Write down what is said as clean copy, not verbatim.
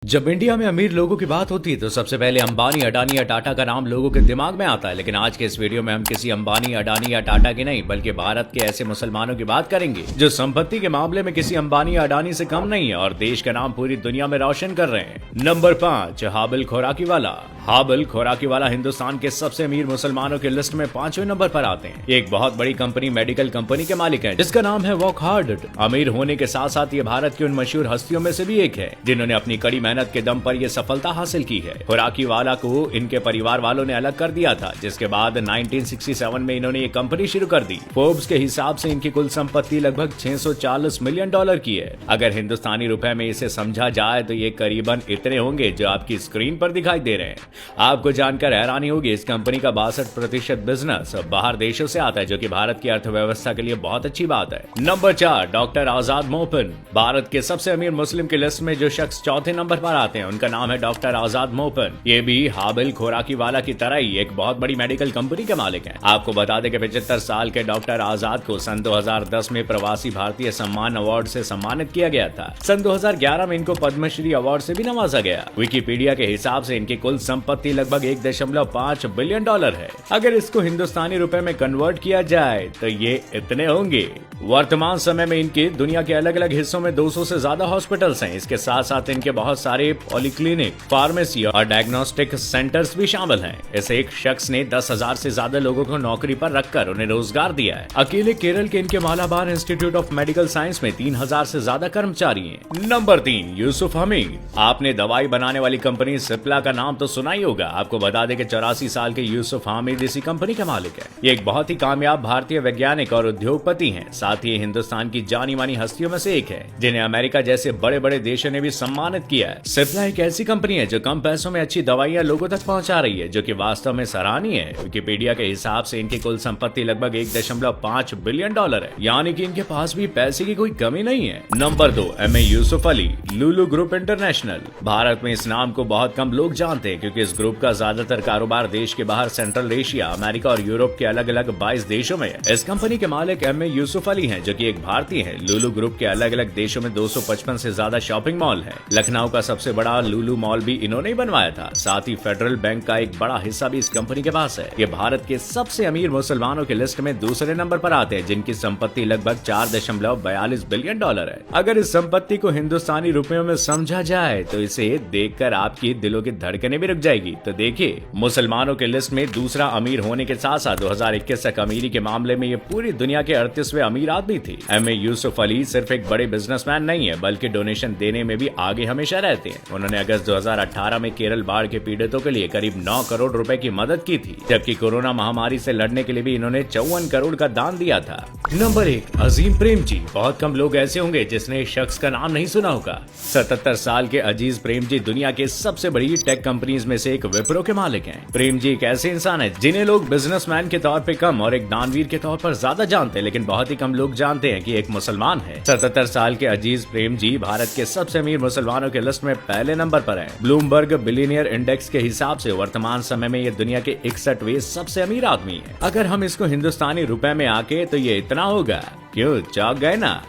जब इंडिया में अमीर लोगों की बात होती है तो सबसे पहले अंबानी, अडानी या टाटा का नाम लोगों के दिमाग में आता है। लेकिन आज के इस वीडियो में हम किसी अंबानी, अडानी या टाटा की नहीं बल्कि भारत के ऐसे मुसलमानों की बात करेंगे जो संपत्ति के मामले में किसी अंबानी या अडानी से कम नहीं है और देश का नाम पूरी दुनिया में रोशन कर रहे हैं। नंबर 5, हाबिल खोराकीवाला। हाबिल खोराकीवाला हिंदुस्तान के सबसे अमीर मुसलमानों की लिस्ट में 5वें नंबर पर आते हैं। ये एक बहुत बड़ी कंपनी, मेडिकल कंपनी के मालिक हैं जिसका नाम है वॉकहार्ट। अमीर होने के साथ साथ ये भारत की उन मशहूर हस्तियों में से भी एक है जिन्होंने अपनी कड़ी मेहनत के दम पर यह सफलता हासिल की है। खोराकीवाला को इनके परिवार वालों ने अलग कर दिया था, जिसके बाद 1967 में इन्होंने ये कंपनी शुरू कर दी। फोर्ब्स के हिसाब से इनकी कुल संपत्ति लगभग $640 मिलियन की है। अगर हिंदुस्तानी रुपए में इसे समझा जाए तो ये करीबन इतने होंगे जो आपकी स्क्रीन पर दिखाई दे रहे हैं। आपको जानकर हैरानी होगी, इस कंपनी का 62% बिजनेस बाहर देशों से आता है, जो कि भारत की अर्थव्यवस्था के लिए बहुत अच्छी बात है। नंबर 4, डॉक्टर आजाद मोपन। भारत के सबसे अमीर मुस्लिम की लिस्ट में जो शख्स चौथे नंबर पर आते हैं उनका नाम है डॉक्टर आजाद मोपन। ये भी हाबिल खोराकीवाला की तरह ही एक बहुत बड़ी मेडिकल कंपनी के मालिक हैं। आपको बता दें कि 75 साल के डॉक्टर आजाद को सन 2010 में प्रवासी भारतीय सम्मान अवार्ड से सम्मानित किया गया था। सन 2011 में इनको पद्मश्री अवार्ड से भी नवाजा गया। विकिपीडिया के हिसाब से इनकी कुल संपत्ति लगभग $1.5 बिलियन है। अगर इसको हिंदुस्तानी रुपए में कन्वर्ट किया जाए तो ये इतने होंगे। वर्तमान समय में इनके दुनिया के अलग अलग हिस्सों में 200 से ज्यादा हॉस्पिटल्स हैं। इसके साथ साथ इनके बहुत सारे पॉलीक्लिनिक, फार्मेसी और डायग्नोस्टिक सेंटर्स भी शामिल हैं। इस एक शख्स ने 10,000 से ज्यादा लोगों को नौकरी पर रखकर उन्हें रोजगार दिया है। अकेले केरल के इनके Malabar institute of medical science में 3,000 से ज्यादा कर्मचारी हैं। नंबर 3, यूसुफ हमीद। आपने दवाई बनाने वाली कंपनी सिप्ला का नाम तो सुना ही होगा। आपको बता दें कि 84 साल के यूसुफ हमीद इसी कंपनी के मालिक है। ये एक बहुत ही कामयाब भारतीय वैज्ञानिक और उद्योगपति हैं। साथ ही हिंदुस्तान की जानी मानी हस्तियों में से एक है जिन्हें अमेरिका जैसे बड़े बड़े देशों ने भी सम्मानित किया है। सिप्ला एक ऐसी कंपनी है जो कम पैसों में अच्छी दवाइयां लोगों तक पहुंचा रही है, जो कि वास्तव में सराहनीय है। विकिपीडिया के हिसाब से इनकी कुल संपत्ति लगभग $1.5 बिलियन है, यानी कि इनके पास भी पैसे की कोई कमी नहीं है। Number 2, M A Yusuf Ali. Lulu group international. Bharat में इस नाम को बहुत कम लोग जानते हैं क्योंकि इस ग्रुप का ज्यादातर कारोबार देश के बाहर सेंट्रल एशिया, अमेरिका और यूरोप के अलग अलग 22 देशों में है। इस कंपनी के मालिक एम ए यूसुफ अली हैं, जो कि एक भारतीय हैं। लुलु ग्रुप के अलग अलग देशों में 255 से ज्यादा शॉपिंग मॉल है। लखनऊ का सबसे बड़ा लुलु मॉल भी इन्होंने ही बनवाया था। साथ ही फेडरल बैंक का एक बड़ा हिस्सा भी इस कंपनी के पास है। ये भारत के सबसे अमीर मुसलमानों की लिस्ट में दूसरे नंबर पर आते हैं, जिनकी संपत्ति लगभग $4.42 बिलियन है। अगर इस संपत्ति को हिंदुस्तानी रुपयों में समझा जाए तो इसे देखकर आपकी दिलों की धड़कनें भी रुक जाएगी। तो देखिए, मुसलमानों के लिस्ट में दूसरा अमीर होने के साथ साथ 2021 तक अमीरी के मामले में ये पूरी दुनिया के 38वें अमीर आदमी थे। एम ए यूसुफ अली सिर्फ एक बड़े बिजनेसमैन नहीं है बल्कि डोनेशन देने में भी आगे हमेशा रहते हैं। उन्होंने अगस्त 2018 में केरल बाढ़ के पीड़ितों के लिए करीब 9 करोड़ रुपए की मदद की थी, जबकि कोरोना महामारी से लड़ने के लिए भी इन्होंने 54 करोड़ का दान दिया था। नंबर 1, अजीम प्रेमजी। बहुत कम लोग ऐसे होंगे जिसने इस शख्स का नाम नहीं सुना होगा। 77 साल के अजीज प्रेमजी दुनिया के सबसे बड़ी टेक कंपनीज में से एक विप्रो के मालिक हैं। प्रेमजी एक ऐसे इंसान है जिन्हें लोग बिजनेसमैन के तौर पे कम और एक दानवीर के तौर पर ज्यादा जानते हैं, लेकिन बहुत ही कम लोग जानते हैं कि एक मुसलमान है। 77 साल के अजीज प्रेमजी भारत के सबसे अमीर मुसलमानों के लिस्ट में पहले नंबर पर है। ब्लूमबर्ग बिलियनियर इंडेक्स के हिसाब से वर्तमान समय में ये दुनिया के 61वें सबसे अमीर आदमी है। अगर हम इसको हिंदुस्तानी रुपए में आके तो ये इतना होगा। क्यों, चौंक गए ना?